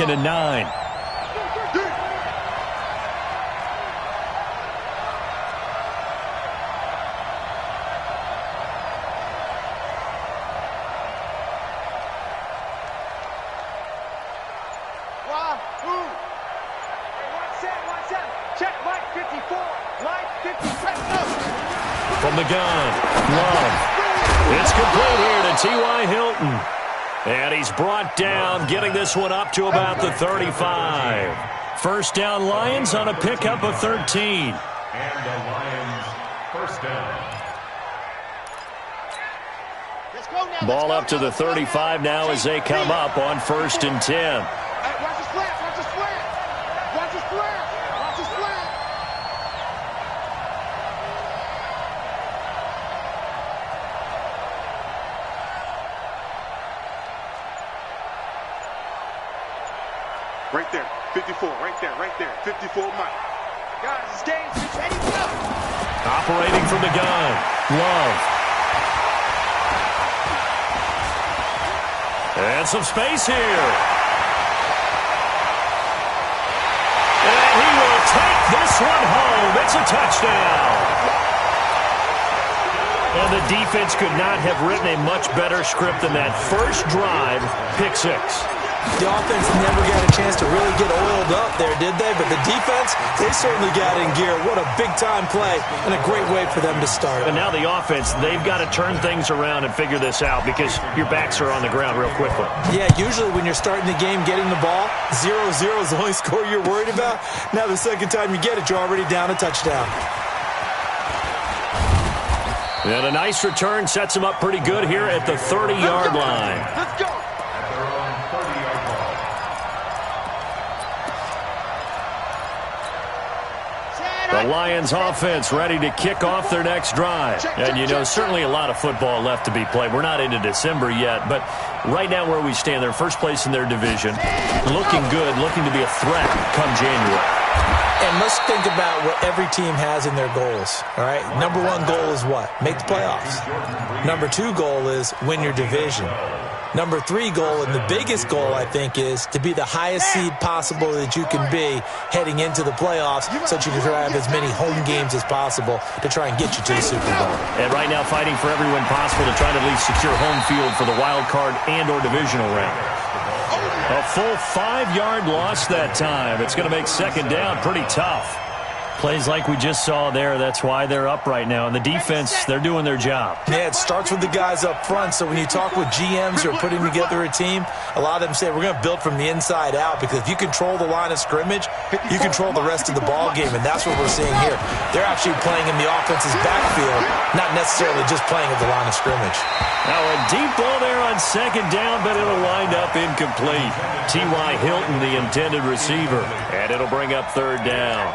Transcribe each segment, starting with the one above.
and 9. From the gun, Love. It's complete here to T.Y. Hilton. And he's brought down, getting this one up to about the 35. First down, Lions on a pickup of 13. And the Lions, first down. Ball up to the 35 now as they come up on 1st and 10. Right there, 54, right there, 54 Mike. Guys, it's dangerous, ready to go. Operating from the gun, Love. And some space here. And he will take this one home. It's a touchdown. And the defense could not have written a much better script than that first drive, pick 6. The offense never got a chance to really get oiled up there, did they? But the defense, they certainly got in gear. What a big-time play and a great way for them to start. And now the offense, they've got to turn things around and figure this out because your backs are on the ground real quickly. Yeah, usually when you're starting the game getting the ball, 0-0 is the only score you're worried about. Now the second time you get it, you're already down a touchdown. And a nice return sets him up pretty good here at the 30-yard line. Let's go. The Lions offense ready to kick off their next drive. And, you know, certainly a lot of football left to be played. We're not into December yet, but right now where we stand, they're first place in their division. Looking good, looking to be a threat come January. And let's think about what every team has in their goals, all right? Number 1 goal is what? Make the playoffs. Number 2 goal is win your division. Number 3 goal, and the biggest goal, I think, is to be the highest seed possible that you can be heading into the playoffs so that you can have as many home games as possible to try and get you to the Super Bowl. And right now fighting for every win possible to try to at least secure home field for the wild card and or divisional round. A full 5-yard loss that time. It's going to make second down pretty tough. Plays like we just saw there, that's why they're up right now. And the defense, they're doing their job. Yeah, it starts with the guys up front. So when you talk with GMs who are putting together a team, a lot of them say we're going to build from the inside out because if you control the line of scrimmage, you control the rest of the ball game, and that's what we're seeing here. They're actually playing in the offense's backfield, not necessarily just playing at the line of scrimmage. Now a deep ball there on second down, but it'll wind up incomplete. T.Y. Hilton, the intended receiver, and it'll bring up third down.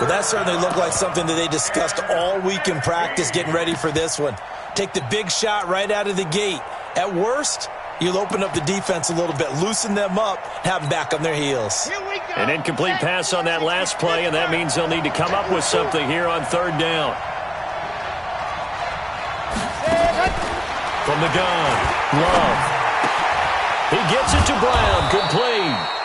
Well, that certainly looked like something that they discussed all week in practice getting ready for this one. Take the big shot right out of the gate. At worst, you'll open up the defense a little bit, loosen them up, have them back on their heels. An incomplete pass on that last play, and that means they'll need to come up with something here on third down. From the gun, Love. He gets it to Brown, complete.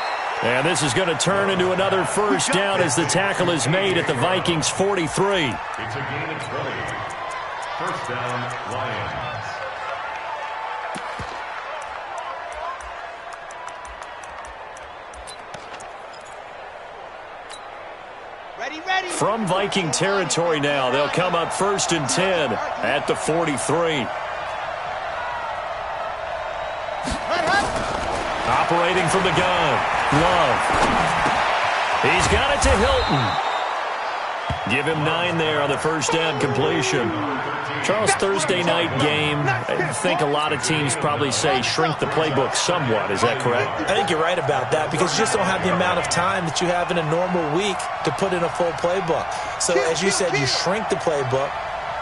And this is going to turn into another first down as the tackle is made at the Vikings' 43. It's a gain of 20. First down, Lions. Ready. From Viking territory now, they'll come up 1st and 10 at the 43. Operating from the gun, Love. He's got it to Hilton. Give him 9 there on the first down completion. Charles, Thursday night game, I think a lot of teams probably say shrink the playbook somewhat. Is that correct? I think you're right about that because you just don't have the amount of time that you have in a normal week to put in a full playbook. So as you said, you shrink the playbook,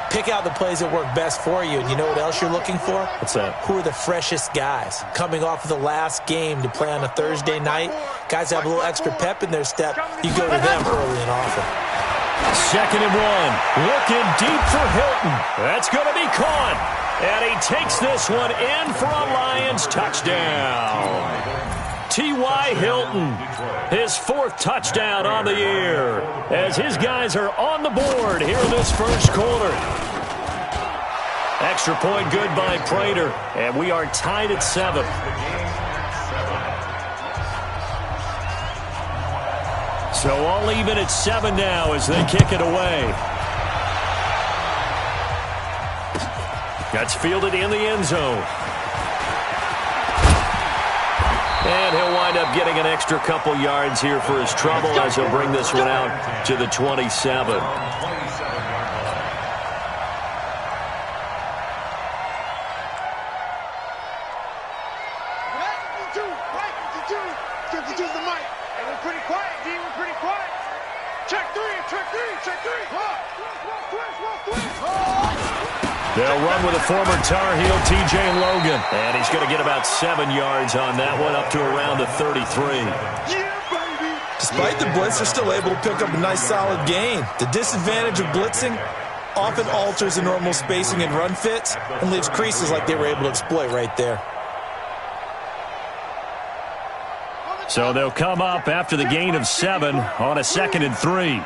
pick out the plays that work best for you, and you know what else you're looking for? What's that? Who are the freshest guys coming off of the last game to play on a Thursday night? Guys that have a little extra pep in their step, you go to them early and often. 2nd and 1. Looking deep for Hilton. That's going to be caught. And he takes this one in for a Lions touchdown. T.Y. Hilton, his 4th touchdown on the year, as his guys are on the board here in this first quarter. Extra point good by Prater, and we are tied at 7. So all even at 7 now as they kick it away. That's fielded in the end zone. And he'll wind up getting an extra couple yards here for his trouble as he'll bring this one out to the 27. They'll run with a former Tar Heel, T.J. Logan. And he's going to get about 7 yards on that one, up to around the 33. Despite the blitz, they're still able to pick up a nice solid gain. The disadvantage of blitzing often alters the normal spacing and run fits and leaves creases like they were able to exploit right there. So they'll come up after the gain of 7 on a 2nd and 3.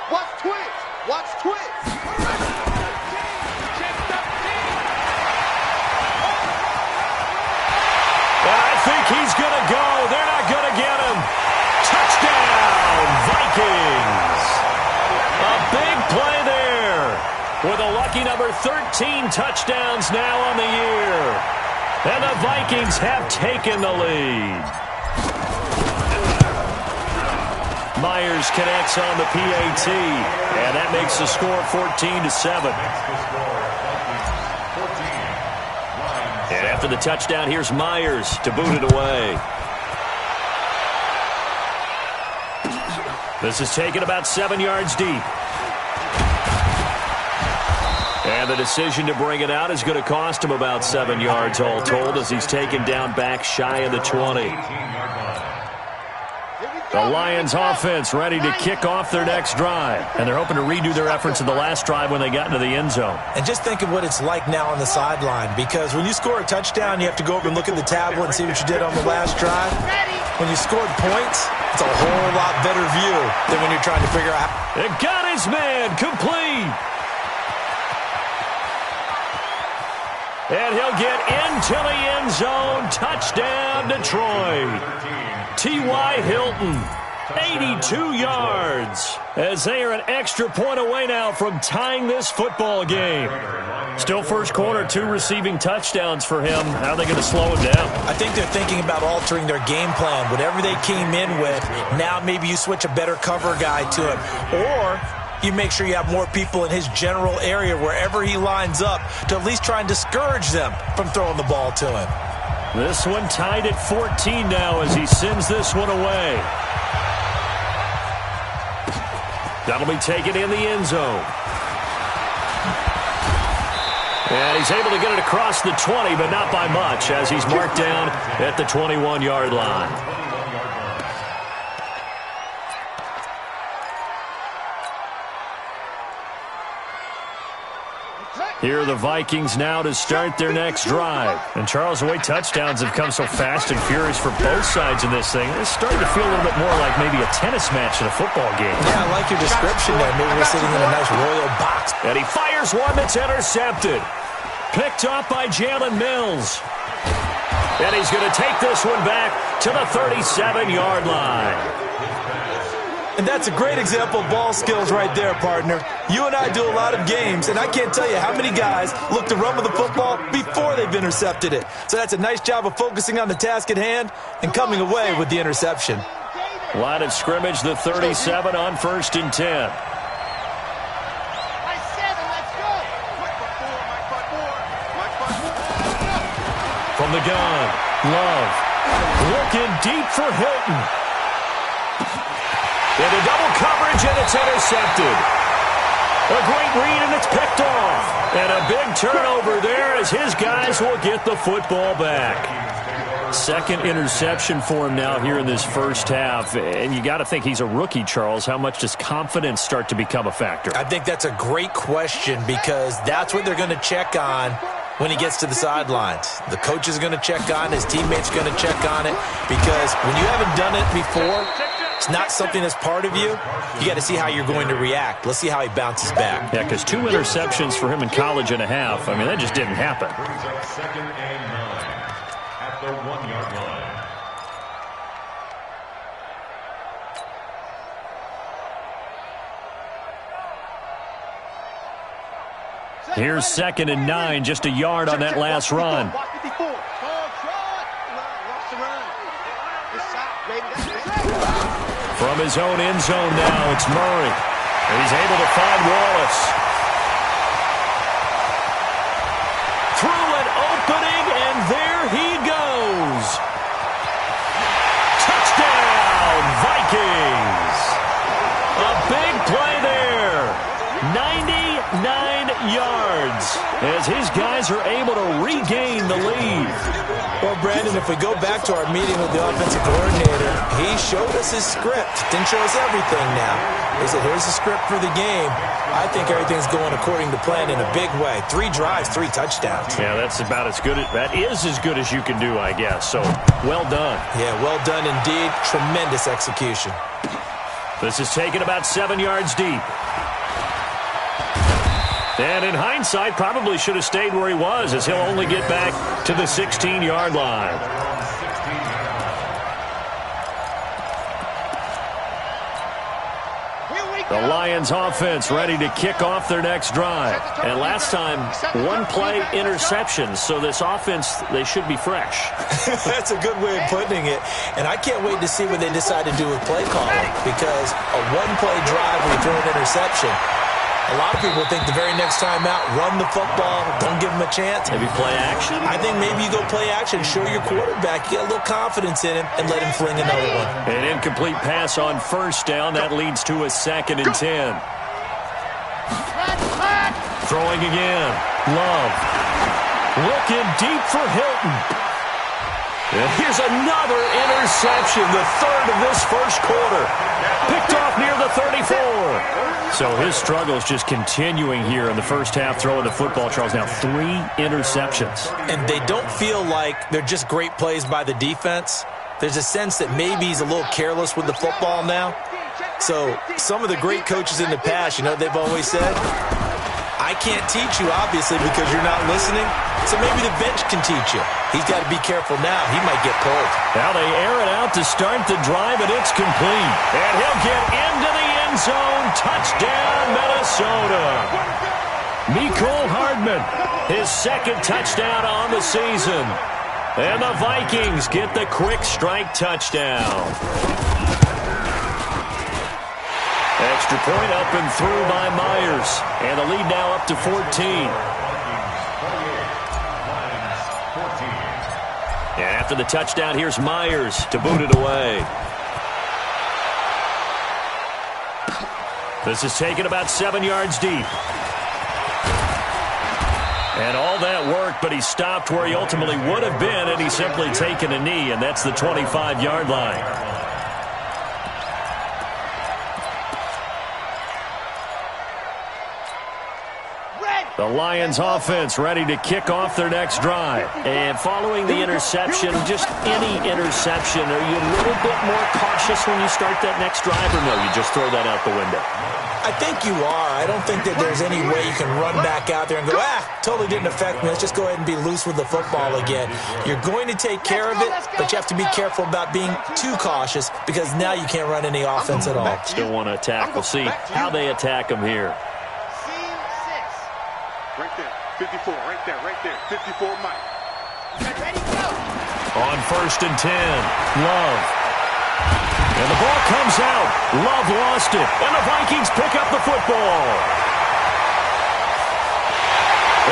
Watch Twitch. Watch Twitch. He's going to go. They're not going to get him. Touchdown, Vikings. A big play there with a lucky number 13 touchdowns now on the year. And the Vikings have taken the lead. Myers connects on the PAT, and that makes the score 14-7. And after the touchdown, here's Myers to boot it away. This is taken about 7 yards deep. And the decision to bring it out is going to cost him about 7 yards all told as he's taken down back shy of the 20. The Lions offense ready to kick off their next drive. And they're hoping to redo their efforts in the last drive when they got into the end zone. And just think of what it's like now on the sideline, because when you score a touchdown, you have to go over and look at the tablet and see what you did on the last drive. When you scored points, it's a whole lot better view than when you're trying to figure out. It got his man complete. And he'll get into the end zone. Touchdown, Detroit. T.Y. Hilton, 82 yards, as they are an extra point away now from tying this football game. Still first quarter, 2 receiving touchdowns for him. How are they going to slow him down? I think they're thinking about altering their game plan. Whatever they came in with, now maybe you switch a better cover guy to him. Or you make sure you have more people in his general area wherever he lines up to at least try and discourage them from throwing the ball to him. This one tied at 14 now as he sends this one away. That'll be taken in the end zone. And he's able to get it across the 20, but not by much, as he's marked down at the 21-yard line. Here are the Vikings now to start their next drive. And, Charles, the way touchdowns have come so fast and furious for both sides in this thing, it's starting to feel a little bit more like maybe a tennis match in a football game. Yeah, I like your description there. Maybe we're sitting in a nice royal box. And he fires one that's intercepted. Picked off by Jalen Mills. And he's going to take this one back to the 37-yard line. And that's a great example of ball skills right there, partner. You and I do a lot of games, and I can't tell you how many guys look to run with the football before they've intercepted it. So that's a nice job of focusing on the task at hand and coming away with the interception. Line of scrimmage, the 37 on 1st and 10. From the gun, Love. Looking deep for Hilton. Into double coverage, and it's intercepted. A great read, and it's picked off. And a big turnover there as his guys will get the football back. Second interception for him now here in this first half. And you got to think he's a rookie, Charles. How much does confidence start to become a factor? I think that's a great question, because that's what they're going to check on when he gets to the sidelines. The coach is going to check on it. His teammates are going to check on it, because when you haven't done it before, it's not something that's part of you. You got to see how you're going to react. Let's see how he bounces back. Yeah, because 2 interceptions for him in college and a half. I mean, that just didn't happen. Brings up 2nd and 9 at the 1-yard line. Here's 2nd and 9, just a yard on that last run. From his own end zone now, it's Murray. And he's able to find Wallace. Through an opening, and there he goes. Touchdown, Vikings. A big play there. 99 yards as his guys are able to regain the lead. Well, Brandon, if we go back to our meeting with the offensive coordinator, he showed us his script. Didn't show us everything now. He said, here's the script for the game. I think everything's going according to plan in a big way. 3 drives, 3 touchdowns. Yeah, that's about as good. That is as good as you can do, I guess. So, well done. Yeah, well done indeed. Tremendous execution. This is taken about 7 yards deep. And in hindsight, probably should have stayed where he was, as he'll only get back to the 16-yard line. The Lions offense ready to kick off their next drive. And last time, 1-play interception. So this offense, they should be fresh. That's a good way of putting it. And I can't wait to see what they decide to do with play calling, because a 1-play drive where you throw an interception, a lot of people think the very next time out, run the football, don't give him a chance. Maybe play action? I think maybe you go play action, show your quarterback, get a little confidence in him, and let him fling another one. An incomplete pass on 1st down. That leads to a 2nd and 10. Throwing again. Love. Looking deep for Hilton. And here's another interception, the 3rd of this 1st quarter. Picked off near the 34. So his struggles just continuing here in the 1st half, throwing the football, Charles. Now 3 interceptions. And they don't feel like they're just great plays by the defense. There's a sense that maybe he's a little careless with the football now. So some of the great coaches in the past, you know, they've always said, I can't teach you, obviously, because you're not listening. So maybe the bench can teach you. He's got to be careful now. He might get pulled. Now they air it out to start the drive, and it's complete. And he'll get into the end zone. Touchdown, Minnesota. Mecole Hardman, his 2nd touchdown on the season. And the Vikings get the quick strike touchdown. Extra point up and through by Myers. And the lead now up to 14. And after the touchdown, here's Myers to boot it away. This is taken about 7 yards deep. And all that worked, but he stopped where he ultimately would have been, and he's simply taken a knee, and that's the 25-yard line. The Lions offense ready to kick off their next drive. And following the interception, just any interception, are you a little bit more cautious when you start that next drive, or no, you just throw that out the window? I think you are. I don't think that there's any way you can run back out there and go, totally didn't affect me. Let's just go ahead and be loose with the football again. You're going to take care of it, but you have to be careful about being too cautious, because now you can't run any offense at all. Still want to attack. We'll see how they attack him here. Right there, 54, right there, 54 Mike. Ready, go. On 1st and 10, Love. And the ball comes out. Love lost it, and the Vikings pick up the football.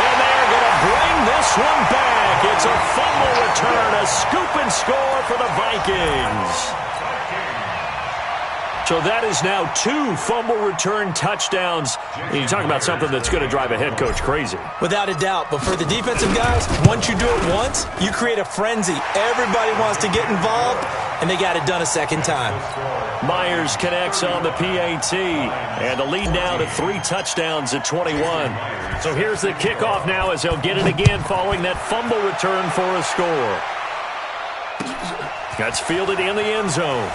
And they're going to bring this one back. It's a fumble return, a scoop and score for the Vikings. So that is now 2 fumble return touchdowns. And you talk about something that's going to drive a head coach crazy. Without a doubt. But for the defensive guys, once you do it once, you create a frenzy. Everybody wants to get involved, and they got it done a second time. Myers connects on the PAT, and the lead now to 3 touchdowns at 21. So here's the kickoff now as they'll get it again following that fumble return for a score. That's fielded in the end zone.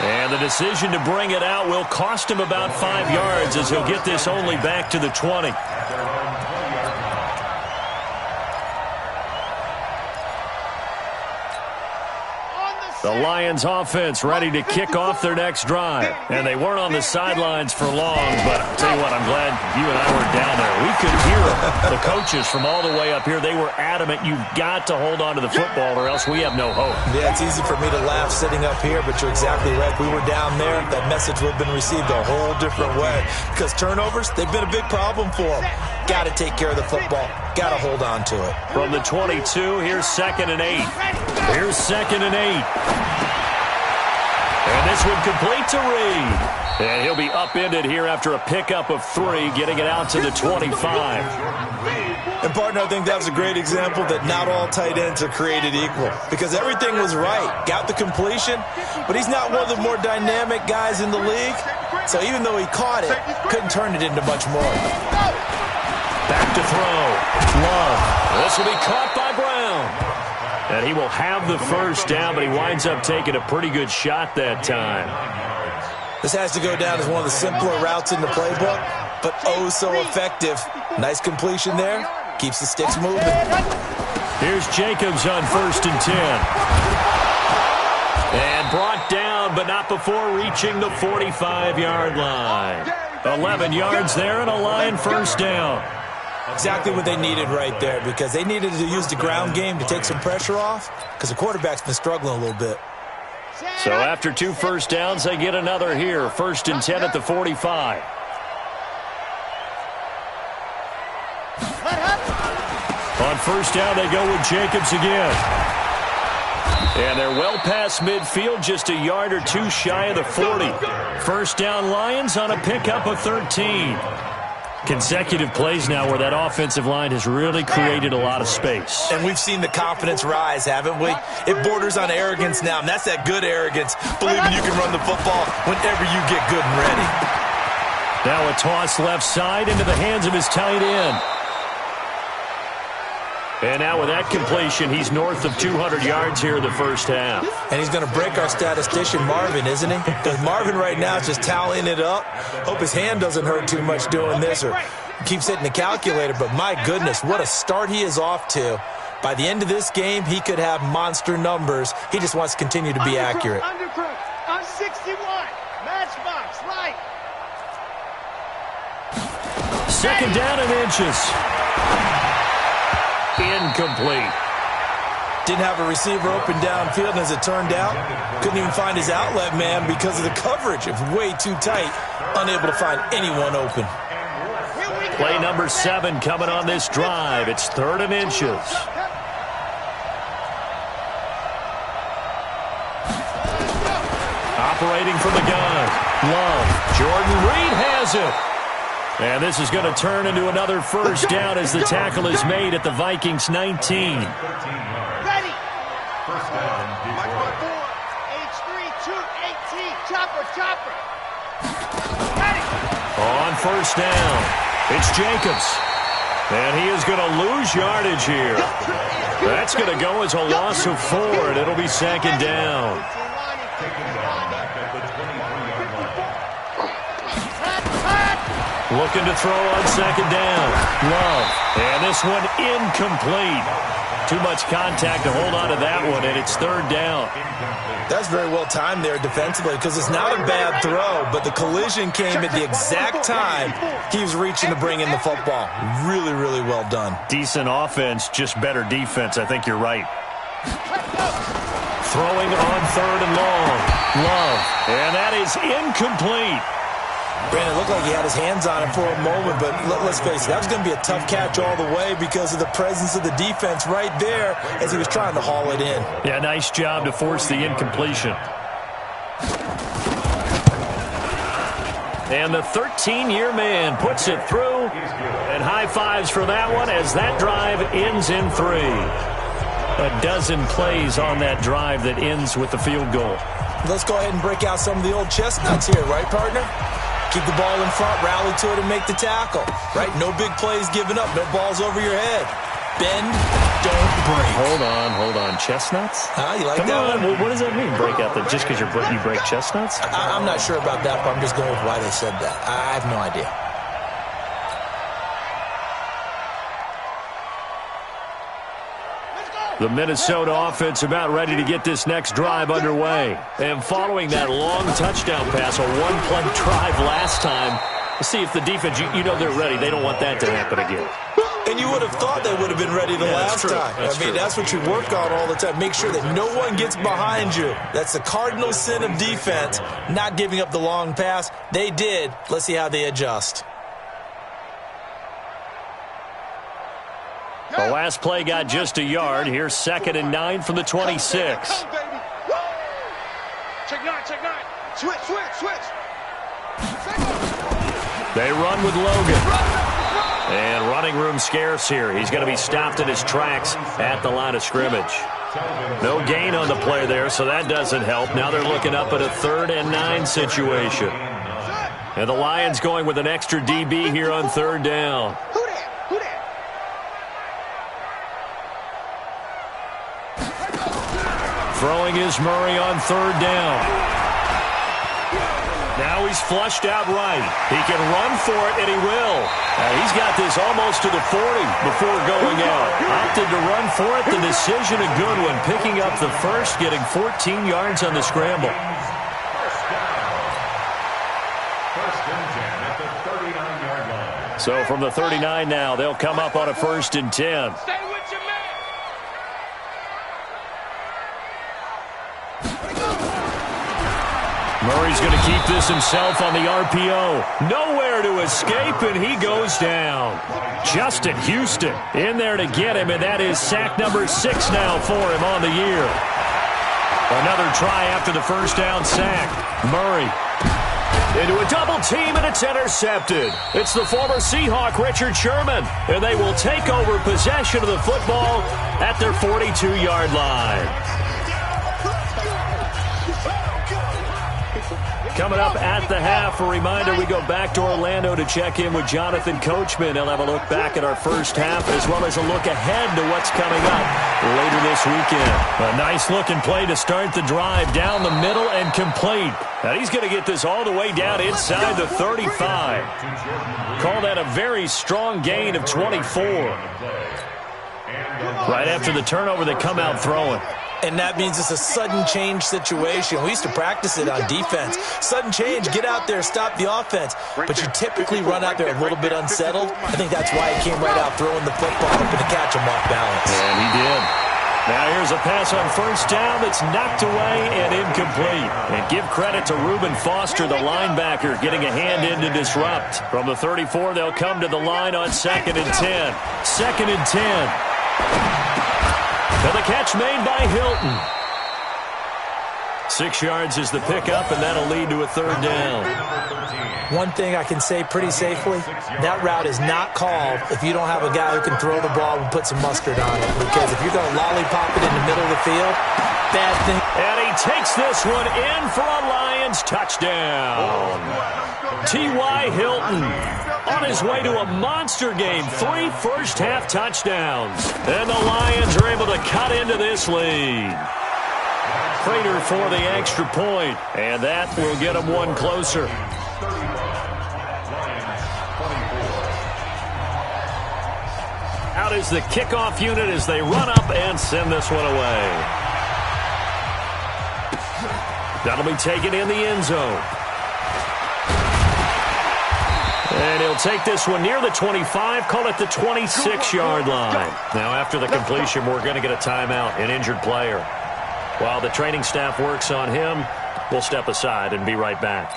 And the decision to bring it out will cost him about 5 yards as he'll get this only back to the 20. The Lions offense ready to kick off their next drive. And they weren't on the sidelines for long, but I'll tell you what, I'm glad you and I were down there. We could hear them. The coaches from all the way up here, they were adamant, you've got to hold on to the football or else we have no hope. Yeah, it's easy for me to laugh sitting up here, but you're exactly right. If we were down there, that message would have been received a whole different way. Because turnovers, they've been a big problem for them. Got to take care of the football. Got to hold on to it. From the 22, here's 2nd and 8. Here's 2nd and 8. And this one complete to Reed. And he'll be upended here after a pickup of 3, getting it out to the 25. And, partner, I think that was a great example that not all tight ends are created equal. Because everything was right. Got the completion, but he's not one of the more dynamic guys in the league. So even though he caught it, couldn't turn it into much more. Back to throw. Love. This will be caught by Brown. And he will have the first down, but he winds up taking a pretty good shot that time. This has to go down as one of the simpler routes in the playbook, but oh so effective. Nice completion there. Keeps the sticks moving. Here's Jacobs on 1st and 10. And brought down, but not before reaching the 45-yard line. 11 yards there and a Lion first down. Exactly what they needed right there, because they needed to use the ground game to take some pressure off, because the quarterback's been struggling a little bit. So after 2 first downs, they get another here. 1st and 10 at the 45. On 1st down, they go with Jacobs again. And they're well past midfield, just a yard or 2 shy of the 40. 1st down Lions on a pickup of 13. Consecutive plays now where that offensive line has really created a lot of space. And we've seen the confidence rise, haven't we? It borders on arrogance now, and that's that good arrogance, believing you can run the football whenever you get good and ready. Now a toss left side into the hands of his tight end. And now with that completion, he's north of 200 yards here in the first half. And he's going to break our statistician, Marvin, isn't he? Because Marvin right now is just tallying it up. Hope his hand doesn't hurt too much doing this or keeps hitting the calculator. But my goodness, what a start he is off to. By the end of this game, he could have monster numbers. He just wants to continue to be accurate. On 61, matchbox, right. 2nd down and inches. Incomplete. Didn't have a receiver open downfield, and as it turned out, couldn't even find his outlet man because of the coverage. It was way too tight, unable to find anyone open. Play number 7 coming on this drive. It's 3rd and inches. Operating from the gun. Love. Jordan Reed has it. And this is going to turn into another first down as the tackle is made at the Vikings 19. Ready. First down. H3-2-18. Chopper. Ready. On 1st down, it's Jacobs. And he is going to lose yardage here. That's going to go as a loss of 4, and it'll be 2nd down. Looking to throw on 2nd down. Love. And this one incomplete. Too much contact to hold on to that one, and it's 3rd down. That's very well timed there defensively because it's not a bad throw, but the collision came at the exact time he was reaching to bring in the football. Really, really well done. Decent offense, just better defense. I think you're right. Throwing on 3rd and long. Love. And that is incomplete. Brandon, it looked like he had his hands on it for a moment, but let's face it, that was going to be a tough catch all the way because of the presence of the defense right there as he was trying to haul it in. Yeah, nice job to force the incompletion. And the 13-year man puts it through, and high fives for that one as that drive ends in 3. A dozen plays on that drive that ends with the field goal. Let's go ahead and break out some of the old chestnuts here, right, partner? Keep the ball in front, rally to it, and make the tackle, right? No big plays given up, no balls over your head. Bend, don't break. Hold on. Chestnuts? You like Come that on. one? What does that mean, break out? Just because you break chestnuts? I'm not sure about that, but I'm just going with why they said that. I have no idea. The Minnesota offense about ready to get this next drive underway. And following that long touchdown pass, a one-play drive last time, see if the defense, you know they're ready. They don't want that to happen again. And you would have thought they would have been ready the last time. That's what you work on all the time. Make sure that no one gets behind you. That's the cardinal sin of defense, not giving up the long pass. They did. Let's see how they adjust. The last play got just a yard. Here's 2nd and 9 from the 26. Come, baby. Check nine. Switch. They run with Logan. And running room scarce here. He's going to be stopped in his tracks at the line of scrimmage. No gain on the play there, so that doesn't help. Now they're looking up at a 3rd and 9 situation. And the Lions going with an extra DB here on 3rd down. Who that? Throwing is Murray on 3rd down. Now he's flushed out right. He can run for it, and he will. He's got this almost to the 40 before going out. Opted to run for it. The decision a good one. Picking up the first, getting 14 yards on the scramble. First and 10 at the 39-yard line. So from the 39 now, they'll come up on a 1st and 10. Stay with your man. Murray's going to keep this himself on the RPO. Nowhere to escape, and he goes down. Justin Houston in there to get him, and that is sack number 6 now for him on the year. Another try after the first down sack. Murray into a double team, and it's intercepted. It's the former Seahawk, Richard Sherman, and they will take over possession of the football at their 42-yard line. Coming up at the half, a reminder, we go back to Orlando to check in with Jonathan Coachman. He'll have a look back at our first half as well as a look ahead to what's coming up later this weekend. A nice-looking play to start the drive down the middle and complete. And he's going to get this all the way down inside the 35. Call that a very strong gain of 24. Right after the turnover, they come out throwing. And that means it's a sudden change situation. We used to practice it on defense. Sudden change, get out there, stop the offense. But you typically run out there a little bit unsettled. I think that's why he came right out throwing the football, hoping to catch him off balance. And he did. Now here's a pass on 1st down that's knocked away and incomplete. And give credit to Reuben Foster, the linebacker, getting a hand in to disrupt. From the 34, they'll come to the line on 2nd and 10. 2nd and 10. And the catch made by Hilton. 6 yards is the pickup, and that'll lead to a 3rd down. One thing I can say pretty safely, that route is not called if you don't have a guy who can throw the ball and put some mustard on it. Because if you're going to lollipop it in the middle of the field, bad thing. And he takes this one in for a Lions touchdown. T.Y. Hilton on his way to a monster game. 3 first-half touchdowns. And the Lions are able to cut into this lead. Prater for the extra point, and that will get them one closer. Out is the kickoff unit as they run up and send this one away. That'll be taken in the end zone. And he'll take this one near the 25, call it the 26-yard line. Now after the completion, we're going to get a timeout, an injured player. While the training staff works on him, we'll step aside and be right back.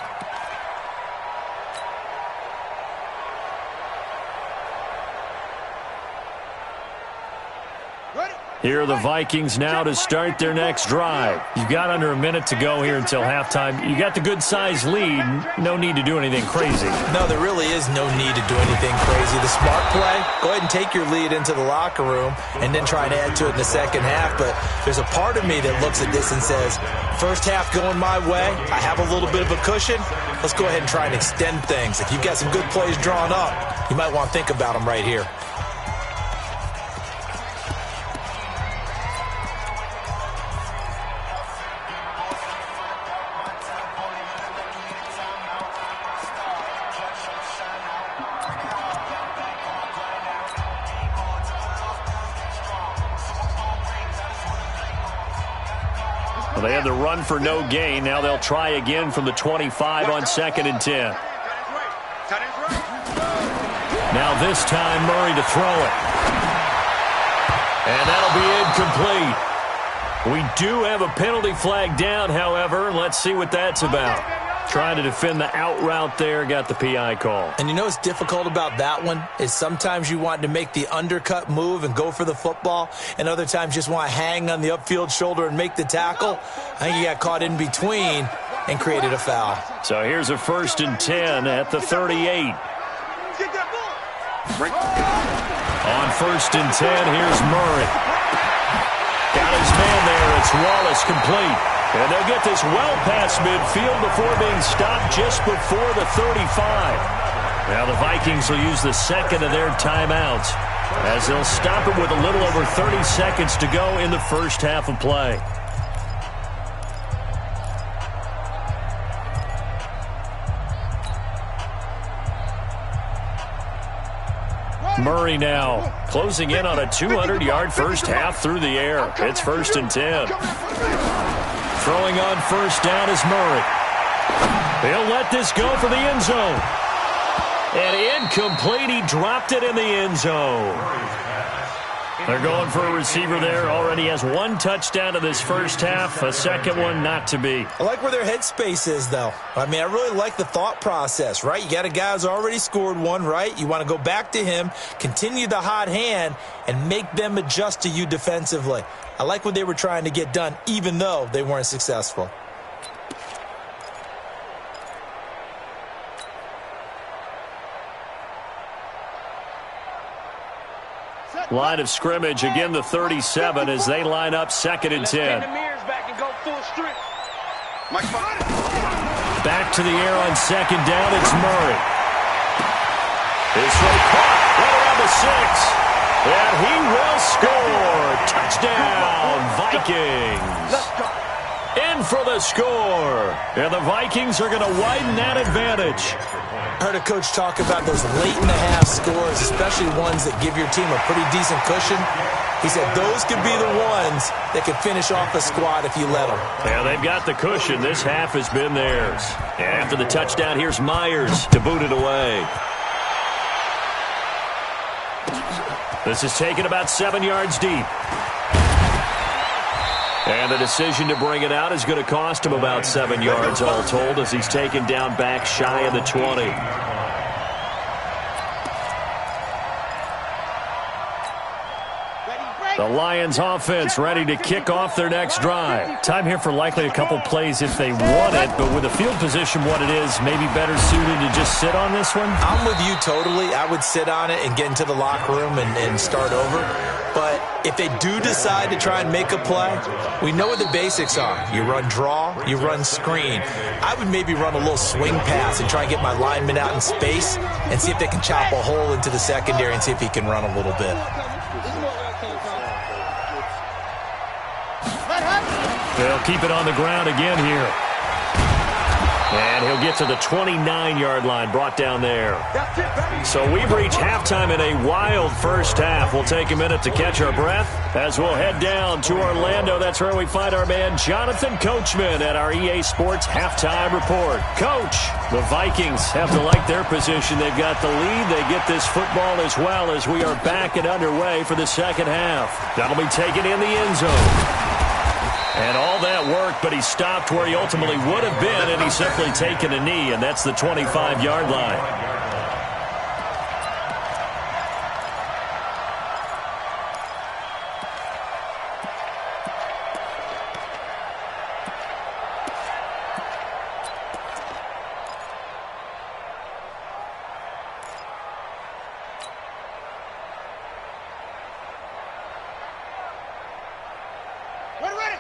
Ready? Here are the Vikings now to start their next drive. You've got under a minute to go here until halftime. You got the good-sized lead. No need to do anything crazy. No, there really is no need to do anything crazy. The smart play, go ahead and take your lead into the locker room and then try and add to it in the second half. But there's a part of me that looks at this and says, first half going my way, I have a little bit of a cushion. Let's go ahead and try and extend things. If you've got some good plays drawn up, you might want to think about them right here. Well, they had the run for no gain. Now they'll try again from the 25 on 2nd and 10. Now this time, Murray to throw it. And that'll be incomplete. We do have a penalty flag down, however. Let's see what that's about. Trying to defend the out route there, got the PI call. And you know what's difficult about that one is sometimes you want to make the undercut move and go for the football, and other times just want to hang on the upfield shoulder and make the tackle. I think he got caught in between and created a foul. So here's a 1st and 10 at the 38. On 1st and 10, here's Murray. Got his man there. It's Wallace complete. And they'll get this well past midfield before being stopped just before the 35. Now the Vikings will use the second of their timeouts as they'll stop it with a little over 30 seconds to go in the first half of play. Murray now closing in on a 200-yard first half through the air. It's 1st and 10. Throwing on 1st down is Murray. He'll let this go for the end zone. And incomplete. He dropped it in the end zone. They're going for a receiver there. Already has 1 touchdown in this first half. A second one not to be. I like where their headspace is, though. I mean, I really like the thought process, right? You got a guy who's already scored 1, right? You want to go back to him, continue the hot hand, and make them adjust to you defensively. I like what they were trying to get done, even though they weren't successful. Line of scrimmage, again the 37 as they line up 2nd and 10. Back to the air on 2nd down, it's Murray. His throw caught right around the 6. And he will score. Touchdown, Vikings. In for the score. And the Vikings are going to widen that advantage. I heard a coach talk about those late-in-the-half scores, especially ones that give your team a pretty decent cushion. He said those could be the ones that could finish off a squad if you let them. Yeah, they've got the cushion. This half has been theirs. And after the touchdown, here's Myers to boot it away. This is taken about 7 yards deep. And the decision to bring it out is going to cost him about 7 yards all told as he's taken down back shy of the 20. The Lions offense ready to kick off their next drive. Time here for likely a couple plays if they want it, but with the field position what it is, maybe better suited to just sit on this one? I'm with you totally. I would sit on it and get into the locker room and start over. But if they do decide to try and make a play, we know what the basics are. You run draw, you run screen. I would maybe run a little swing pass and try and get my lineman out in space and see if they can chop a hole into the secondary and see if he can run a little bit. They'll keep it on the ground again here. And he'll get to the 29-yard line, brought down there. So we've reached halftime in a wild first half. We'll take a minute to catch our breath as we'll head down to Orlando. That's where we find our man Jonathan Coachman at our EA Sports Halftime Report. Coach, the Vikings have to like their position. They've got the lead. They get this football as well as we are back and underway for the second half. That'll be taken in the end zone. And all that work, but he stopped where he ultimately would have been, and he's simply taken a knee, and that's the 25-yard line.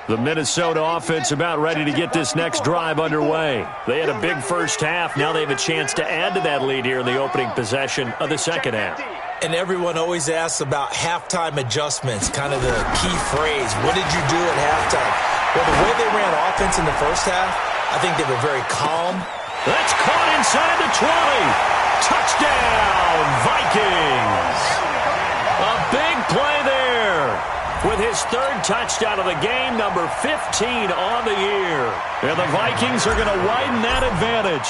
The Minnesota offense about ready to get this next drive underway. They had a big first half. Now they have a chance to add to that lead here in the opening possession of the second half. And everyone always asks about halftime adjustments, kind of the key phrase. What did you do at halftime? Well, the way they ran offense in the first half, I think they were very calm. That's caught inside the 20. Touchdown, Vikings. A big play there with his third touchdown of the game, number 15 on the year. And the Vikings are going to widen that advantage.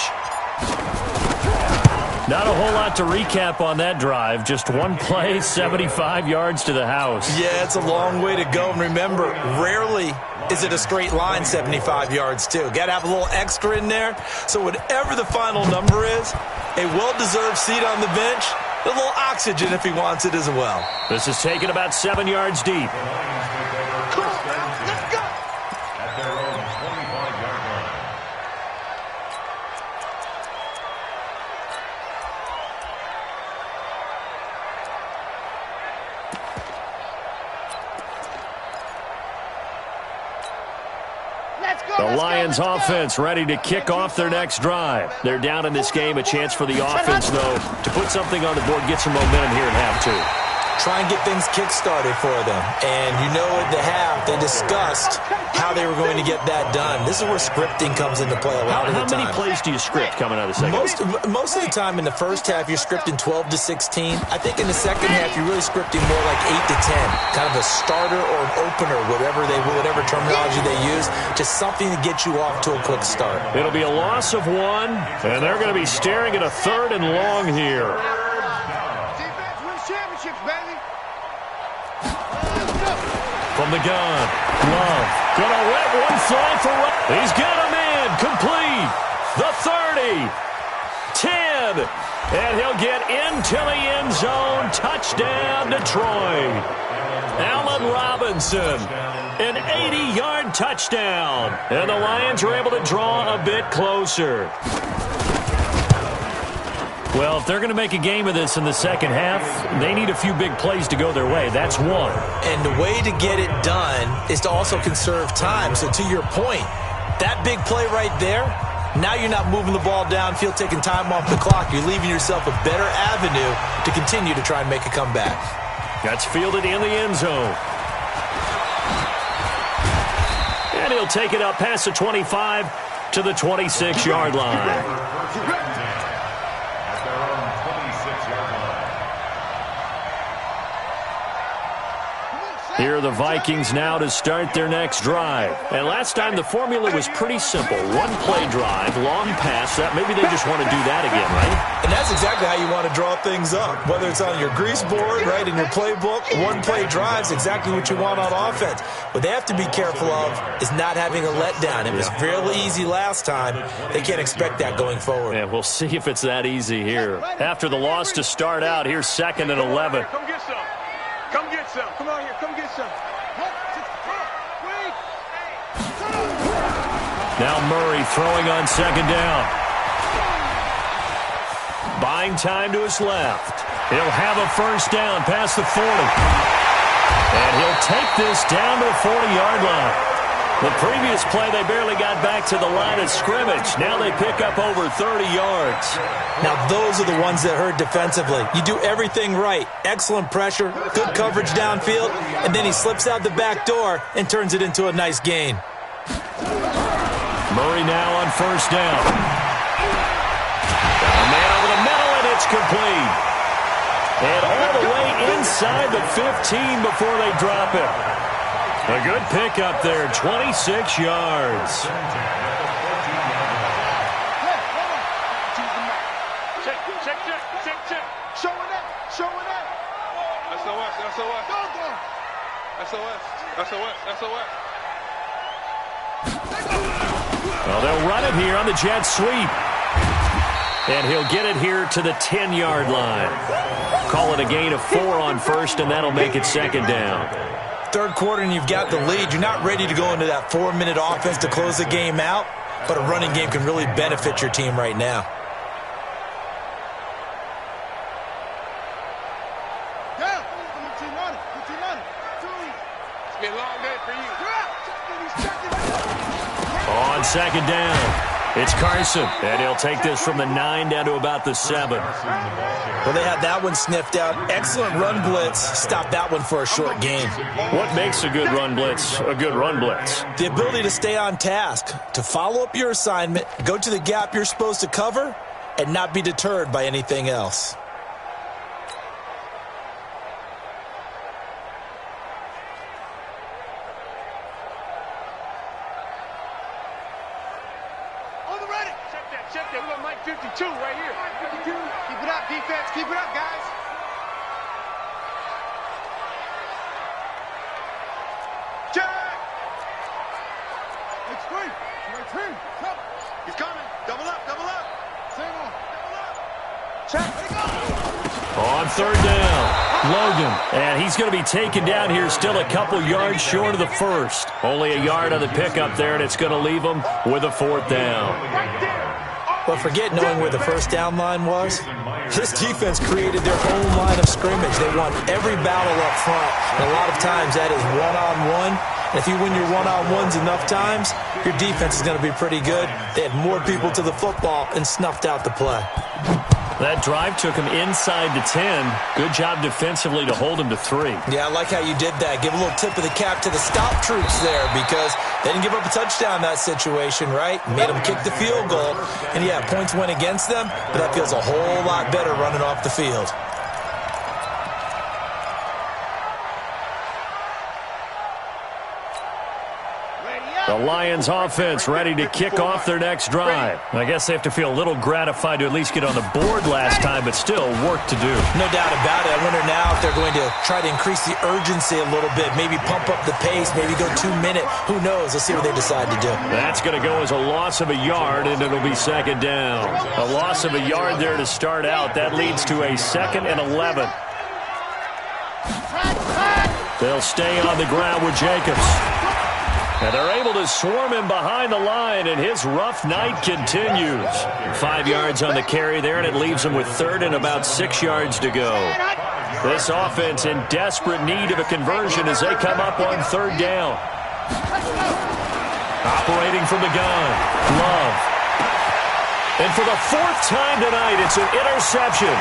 Not a whole lot to recap on that drive. Just one play, 75 yards to the house. Yeah, it's a long way to go. And remember, rarely is it a straight line 75 yards, too. Got to have a little extra in there. So whatever the final number is, a well-deserved seat on the bench, a little oxygen if he wants it as well. This is taken about 7 yards deep. The Lions offense ready to kick off their next drive. They're down in this game. A chance for the offense, though, to put something on the board, get some momentum here in half two. Try and get things kick-started for them. And you know at the half, they discussed how they were going to get that done. This is where scripting comes into play a lot of the time. How many plays do you script coming out of the second half? Most of the time in the first half, you're scripting 12 to 16. I think in the second half, you're really scripting more like 8 to 10. Kind of a starter or an opener, whatever terminology they use. Just something to get you off to a quick start. It'll be a loss of 1, and they're going to be staring at a 3rd and long here. From the gun, Love, gonna let one fly for right. He's got him in, complete. The 30, 10, and he'll get into the end zone. Touchdown, Detroit. Allen Robinson, an 80-yard touchdown, and the Lions are able to draw a bit closer. Well, if they're going to make a game of this in the second half, they need a few big plays to go their way. That's one. And the way to get it done is to also conserve time. So to your point, that big play right there, now you're not moving the ball downfield, taking time off the clock. You're leaving yourself a better avenue to continue to try and make a comeback. That's fielded in the end zone. And he'll take it up past the 25 to the 26-yard line. Here are the Vikings now to start their next drive. And last time the formula was pretty simple. One play drive, long pass. Maybe they just want to do that again, right? And that's exactly how you want to draw things up. Whether it's on your grease board, right, in your playbook, one play drive's exactly what you want on offense. What they have to be careful of is not having a letdown. It was fairly easy last time. They can't expect that going forward. Yeah, we'll see if it's that easy here. After the loss to start out, here's 2nd and 11. Come get some. Come get some. Come on here. Come get some. Now Murray throwing on 2nd down. Buying time to his left. He'll have a first down past the 40. And he'll take this down to the 40-yard line. The previous play, they barely got back to the line of scrimmage. Now they pick up over 30 yards. Now, those are the ones that hurt defensively. You do everything right. Excellent pressure, good coverage downfield, and then he slips out the back door and turns it into a nice gain. Murray now on first down. Got a man over the middle, and it's complete. And all the way inside the 15 before they drop it. A good pickup there, 26 yards. Check. Showing up. SOS. Well, they'll run it here on the jet sweep. And he'll get it here to the 10-yard line. Call it a gain of 4 on first, and that'll make it 2nd down. Third quarter and you've got the lead. You're not ready to go into that 4-minute offense to close the game out, but a running game can really benefit your team right now. It's been a long day for you. on second down. It's Carson, and he'll take this from the 9 down to about the 7. Well, they had that one sniffed out. Excellent run blitz. Stop that one for a short gain. What makes a good run blitz a good run blitz? The ability to stay on task, to follow up your assignment, go to the gap you're supposed to cover, and not be deterred by anything else. Check that. We got Mike 52 right here. 52. Keep it up, defense. Keep it up, guys. Check. It's free. It's free. Cover. He's coming. Double up. Double up. Same on. Double up. Check. Let it go. On third down, Logan. And he's going to be taken down here, still a couple yards short of the first. Only a yard on the pickup there, and it's going to leave him with a fourth down. Right there. But forget knowing where the first down line was. This defense created their own line of scrimmage. They won every battle up front. And a lot of times that is one-on-one. And if you win your one-on-ones enough times, your defense is going to be pretty good. They had more people to the football and snuffed out the play. That drive took him inside the 10. Good job defensively to hold him to 3. Yeah, I like how you did that. Give a little tip of the cap to the stop troops there because they didn't give up a touchdown in that situation, right? Made them kick the field goal. And, yeah, points went against them, but that feels a whole lot better running off the field. The Lions offense ready to kick off their next drive. I guess they have to feel a little gratified to at least get on the board last time, but still work to do. No doubt about it. I wonder now if they're going to try to increase the urgency a little bit, maybe pump up the pace, maybe go 2-minute. Who knows? Let's see what they decide to do. That's going to go as a loss of a yard, and it'll be second down. A loss of a yard there to start out. That leads to a 2nd and 11. They'll stay on the ground with Jacobs. And they're able to swarm him behind the line, and his rough night continues. 5 yards on the carry there, and it leaves him with 3rd and about 6 yards to go. This offense in desperate need of a conversion as they come up on 3rd down. Operating from the gun, Love. And for the 4th time tonight, it's an interception.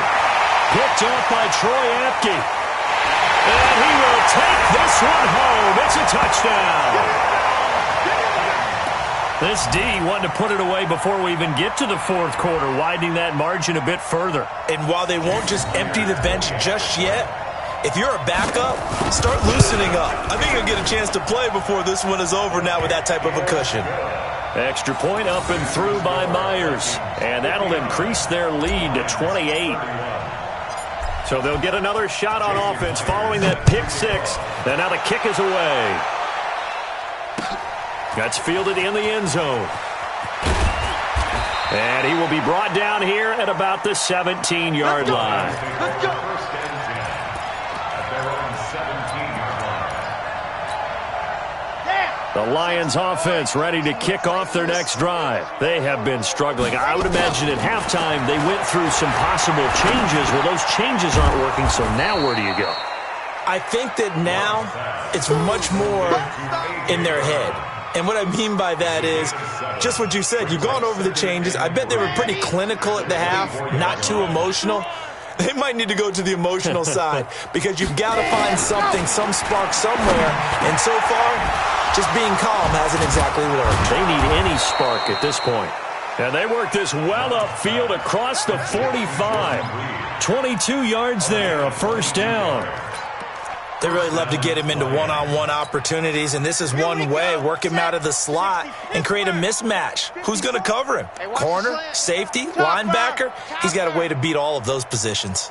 Picked off by Troy Apke. And he will take this one home. It's a touchdown. This D wanted to put it away before we even get to the 4th quarter, widening that margin a bit further. And while they won't just empty the bench just yet, if you're a backup, start loosening up. I think you'll get a chance to play before this one is over now with that type of a cushion. Extra point up and through by Myers. And that'll increase their lead to 28. So they'll get another shot on offense following that pick 6. And now the kick is away. That's fielded in the end zone. And he will be brought down here at about the 17-yard line. Let's go. First and 10 at their own 17-yard line. The Lions offense ready to kick off their next drive. They have been struggling. I would imagine at halftime they went through some possible changes. Well, those changes aren't working, so now where do you go? I think that now it's much more in their head. And what I mean by that is just what you said. You've gone over the changes. I bet they were pretty clinical at the half, not too emotional. They might need to go to the emotional side because you've got to find something, some spark somewhere. And so far, just being calm hasn't exactly worked. They need any spark at this point. And they work this well upfield across the 45. 22 yards there, a first down. They really love to get him into one-on-one opportunities, and this is one way. Work him out of the slot and create a mismatch. Who's going to cover him? Corner, safety, linebacker? He's got a way to beat all of those positions.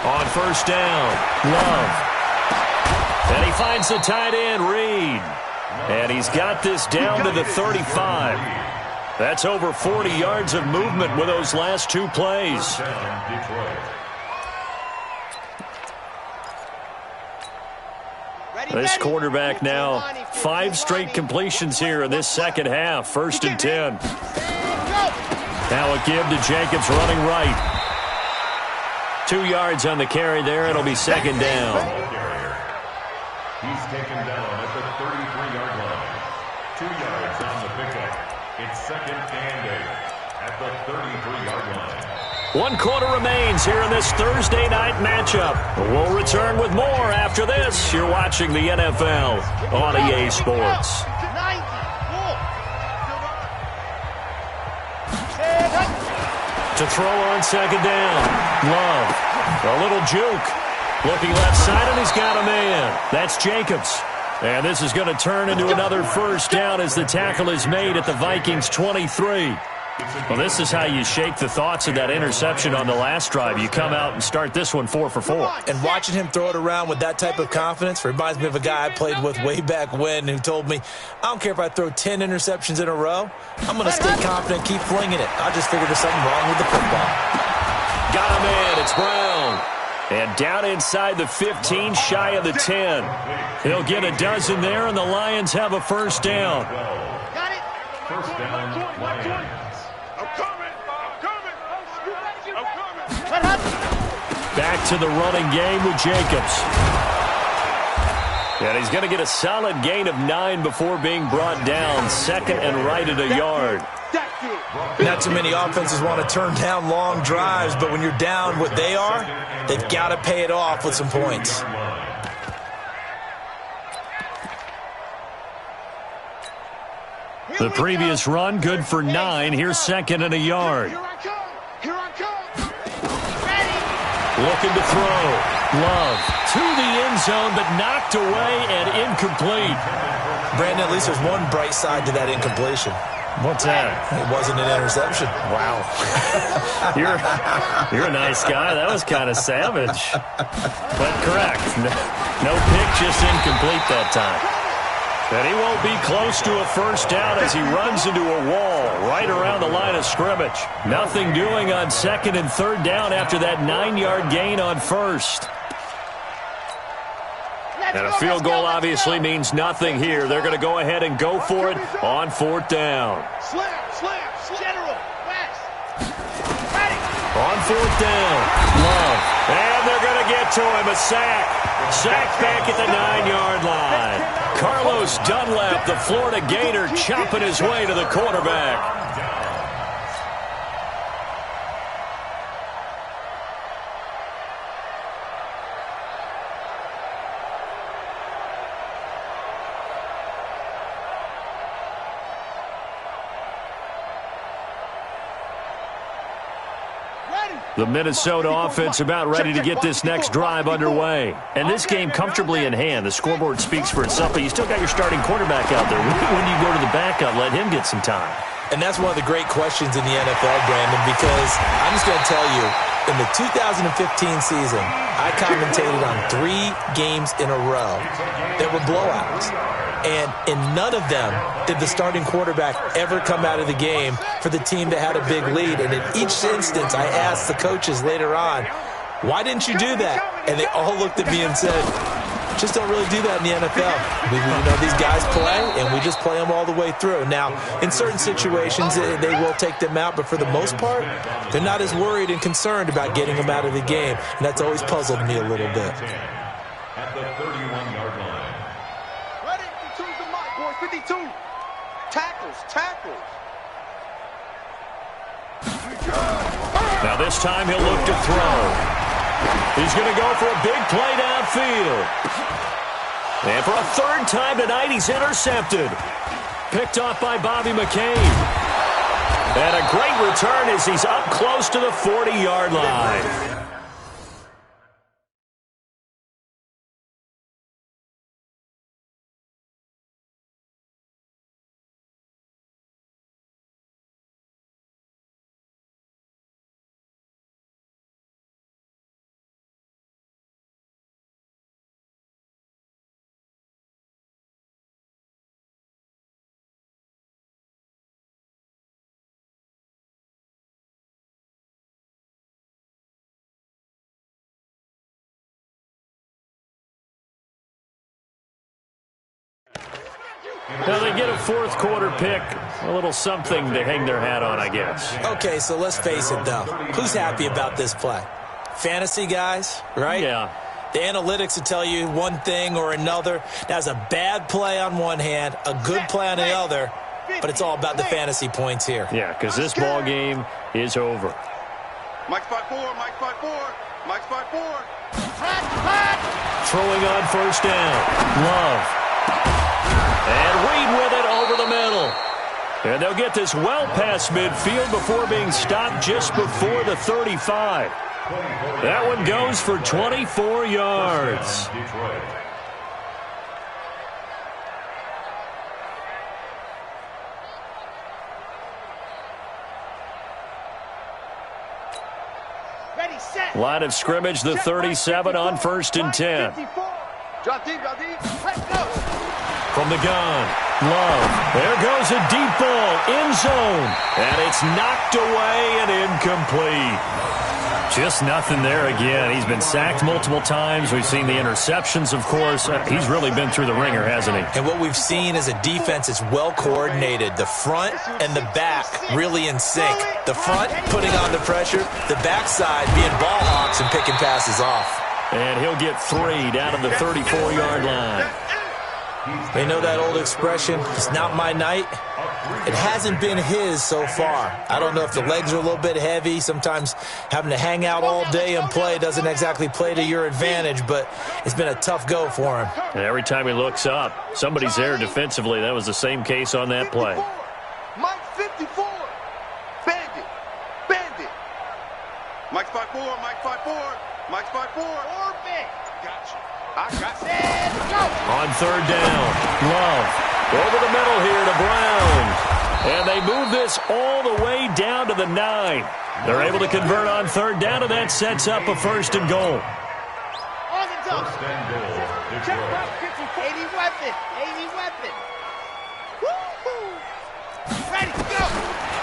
On first down, Love. And he finds the tight end, Reed. And he's got this down to the 35. That's over 40 yards of movement with those last 2 plays. This quarterback now 5 straight completions here in this second half. 1st and 10. Now a give to Jacobs running right. 2 yards on the carry there. It'll be second down. He's taken down at the 33-yard line. 2 yards on the pickup. It's 2nd and 8 at the 33-yard line. 1 quarter remains here in this Thursday night matchup. We'll return with more after this. You're watching the NFL on EA Sports. To throw on 2nd down. Love. A little juke. Looking left side, and he's got a man. That's Jacobs. And this is going to turn into another first down as the tackle is made at the Vikings 23. Well, this is how you shake the thoughts of that interception on the last drive. You come out and start this one 4 for 4. And watching him throw it around with that type of confidence reminds me of a guy I played with way back when who told me, I don't care if I throw 10 interceptions in a row. I'm going to stay confident, keep flinging it. I just figured there's something wrong with the football. Got him in. It's Brown. And down inside the 15, shy of the 10. He'll get a dozen there, and the Lions have a first down. Got it. First down, Lions. Back to the running game with Jacobs. And he's going to get a solid gain of 9 before being brought down. 2nd and right at a yard. Not too many offenses want to turn down long drives, but when you're down what they are, they've got to pay it off with some points. The previous run, good for 9. Here's 2nd and a yard. Looking to throw. Love to the end zone, but knocked away and incomplete. Brandon, at least there's one bright side to that incompletion. What's that? It wasn't an interception. Wow. You're a nice guy. That was kind of savage. But correct. No pick, just incomplete that time. And he won't be close to a first down as he runs into a wall right around the line of scrimmage. Nothing doing on 2nd and 3rd down after that 9-yard gain on 1st. And a field goal obviously means nothing here. They're going to go ahead and go for it on 4th down. General, West. On 4th down, Love. And they're going to get to him, a sack. Sack back at the 9-yard line. Carlos Dunlap, the Florida Gator, chopping his way to the quarterback. The Minnesota offense about ready to get this next drive underway. And this game comfortably in hand. The scoreboard speaks for itself, but you still got your starting quarterback out there. When you go to the backup, let him get some time. And that's one of the great questions in the NFL, Brandon, because I'm just going to tell you, in the 2015 season, I commentated on 3 games in a row that were blowouts. And in none of them did the starting quarterback ever come out of the game for the team that had a big lead. And in each instance, I asked the coaches later on, why didn't you do that? And they all looked at me and said, just don't really do that in the NFL. These guys play, and we just play them all the way through. Now, in certain situations, they will take them out, but for the most part, they're not as worried and concerned about getting them out of the game. And that's always puzzled me a little bit. At the 31-yard line. 52. Tackles. Now this time he'll look to throw. He's going to go for a big play downfield. And for a 3rd time tonight, he's intercepted. Picked off by Bobby McCain. And a great return as he's up close to the 40-yard line. Now they get a 4th quarter pick, a little something to hang their hat on, I guess. Okay, so let's face it, though. Who's happy about this play? Fantasy guys, right? Yeah. The analytics will tell you one thing or another. That's a bad play on one hand, a good play on the other, but it's all about the fantasy points here. Yeah, because this ball game is over. Mike's 5-4, Mike's 5-4, Mike's 5-4. Throwing on first down. Love. And Reed with it over the middle. And they'll get this well past midfield before being stopped just before the 35. That one goes for 24 yards. Ready, set. Line of scrimmage, the 37 on 1st and 10. Drop deep, drop deep. Let's go. From the gun, Love. There goes a deep ball, end zone. And it's knocked away and incomplete. Just nothing there again. He's been sacked multiple times. We've seen the interceptions, of course. He's really been through the ringer, hasn't he? And what we've seen is a defense that's well coordinated. The front and the back really in sync. The front putting on the pressure, the backside being ball hawks and picking passes off. And he'll get 3 down to the 34-yard line. They know that old expression, it's not my night. It hasn't been his so far. I don't know if the legs are a little bit heavy. Sometimes having to hang out all day and play doesn't exactly play to your advantage, but it's been a tough go for him. And every time he looks up, somebody's there defensively. That was the same case on that play. Mike's 54. Bandit. Bandit. Mike's 5-4, Mike's 5-4, Mike's 5-4. Orbit. Gotcha. I got it. Let's go. On 3rd down, Love. Over the middle here to Brown. And they move this all the way down to the 9. They're able to convert on 3rd down, and that sets up a 1st and goal. On the double. Check out 80 weapon. 80 weapon. Woo-hoo. Ready, go.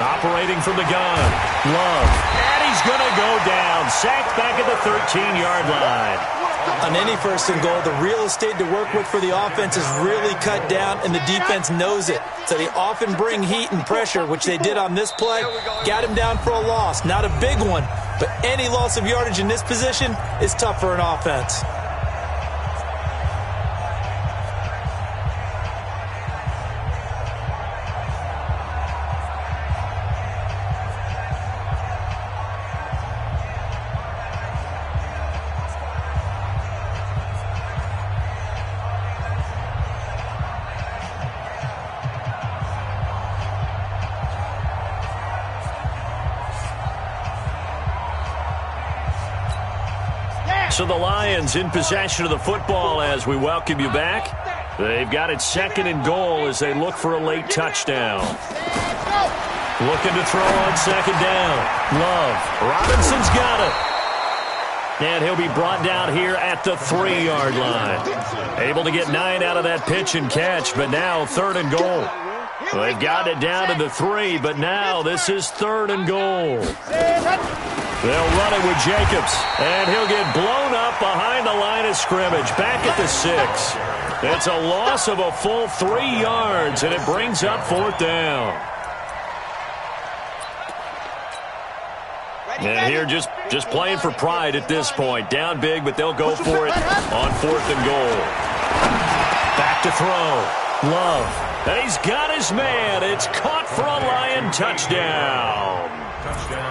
Operating from the gun, Love. And he's going to go down. Sacked back at the 13-yard line. On any 1st and goal, the real estate to work with for the offense is really cut down, and the defense knows it. So they often bring heat and pressure, which they did on this play. Got him down for a loss. Not a big one, but any loss of yardage in this position is tough for an offense. So the Lions in possession of the football as we welcome you back. They've got it 2nd and goal as they look for a late touchdown. Looking to throw on 2nd down. Love. Robinson's got it. And he'll be brought down here at the 3-yard line. Able to get 9 out of that pitch and catch, but now 3rd and goal. They've got it down to the 3, but now this is 3rd and goal. They'll run it with Jacobs, and he'll get blown up behind the line of scrimmage, back at the 6. It's a loss of a full 3 yards, and it brings up 4th down. And here just playing for pride at this point. Down big, but they'll go for it on 4th and goal. Back to throw. Love. And he's got his man. It's caught for a Lion touchdown.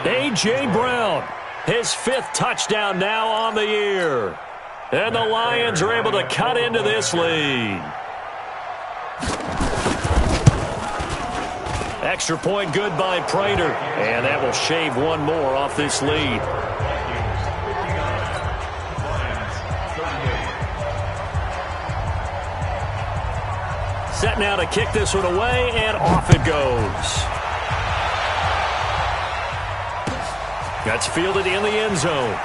A.J. Brown, his 5th touchdown now on the year. And the Lions are able to cut into this lead. Extra point good by Prater. And that will shave one more off this lead. Set now to kick this one away, and off it goes. That's fielded in the end zone.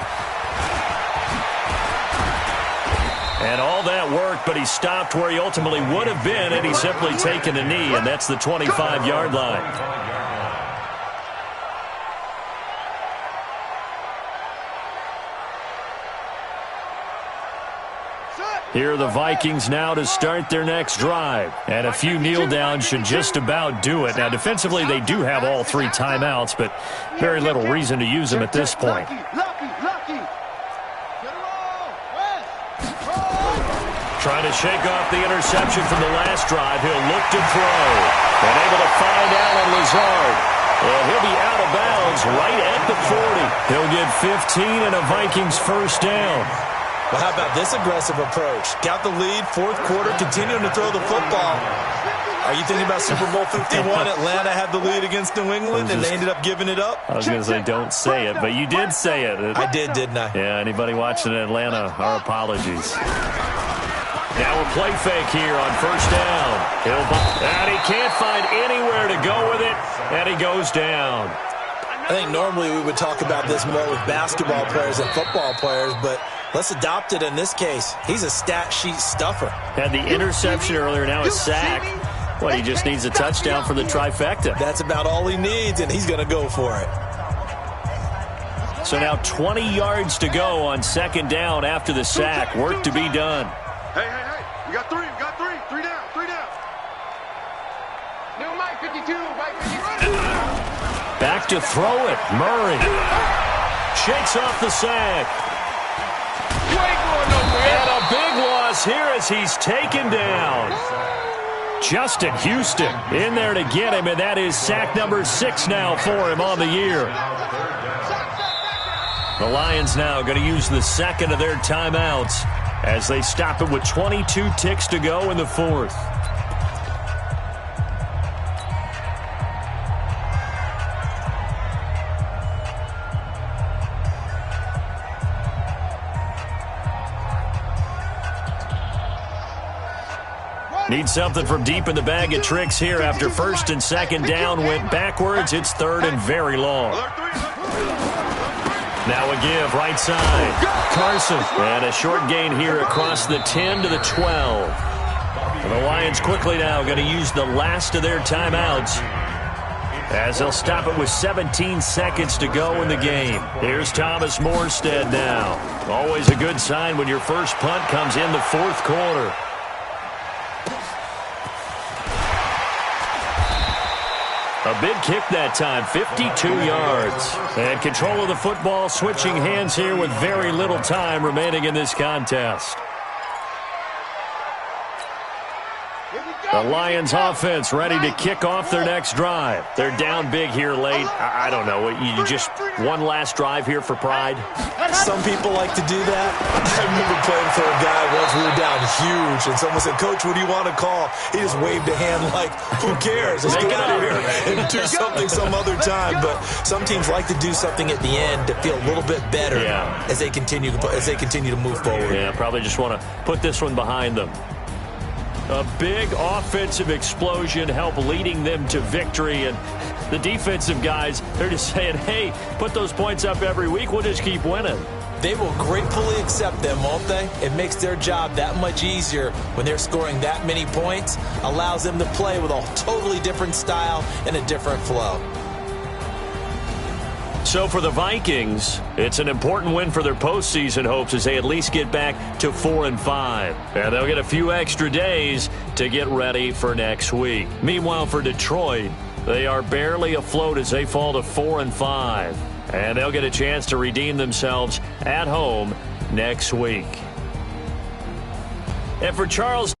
And all that worked, but he stopped where he ultimately would have been had he simply taken a knee, and that's the 25-yard line. Here are the Vikings now to start their next drive. And a few kneel downs should just about do it. Now, defensively, they do have all 3 timeouts, but very little reason to use them at this point. Trying to shake off the interception from the last drive. He'll look to throw. And able to find Allen Lazard. And he'll be out of bounds right at the 40. He'll get 15 and a Vikings first down. Well, how about this aggressive approach? Got the lead, fourth quarter, continuing to throw the football. Are you thinking about Super Bowl 51? Atlanta had the lead against New England, and they ended up giving it up? I was going to say don't say it, but you did say it. I did, didn't I? Yeah, anybody watching Atlanta, our apologies. Now a play fake here on first down. And he can't find anywhere to go with it, and he goes down. I think normally we would talk about this more with basketball players and football players, but let's adopt it in this case. He's a stat sheet stuffer. Had the interception earlier, now a sack. Well, he just needs a touchdown for the trifecta. That's about all he needs, and he's going to go for it. So now 20 yards to go on second down after the sack. Work to be done. Hey. We got three. Three down. New Mike 52. Mike 52. Back to throw it. Murray shakes off the sack. You ain't going nowhere. And a big loss here as he's taken down. Justin Houston in there to get him, and that is sack number 6 now for him on the year. The Lions now going to use the second of their timeouts as they stop it with 22 ticks to go in the fourth. Need something from deep in the bag of tricks here after first and second down went backwards. It's third and very long. Now a give right side. Carson. And a short gain here across the 10 to the 12. And the Lions quickly now going to use the last of their timeouts as they'll stop it with 17 seconds to go in the game. Here's Thomas Morstead now. Always a good sign when your first punt comes in the fourth quarter. A big kick that time, 52 yards. And control of the football, switching hands here with very little time remaining in this contest. The Lions offense ready to kick off their next drive. They're down big here late. I don't know. You just one last drive here for pride? Some people like to do that. I remember playing for a guy once. We were down huge, and someone said, "Coach, what do you want to call?" He just waved a hand like, who cares? Let's get out of here and do something some other time. But some teams like to do something at the end to feel a little bit better as they continue to move forward. Yeah, probably just want to put this one behind them. A big offensive explosion helped leading them to victory. And the defensive guys, they're just saying, hey, put those points up every week. We'll just keep winning. They will gratefully accept them, won't they? It makes their job that much easier when they're scoring that many points. Allows them to play with a totally different style and a different flow. So for the Vikings, it's an important win for their postseason hopes as they at least get back to 4-5. And they'll get a few extra days to get ready for next week. Meanwhile, for Detroit, they are barely afloat as they fall to 4-5. And they'll get a chance to redeem themselves at home next week. And for Charles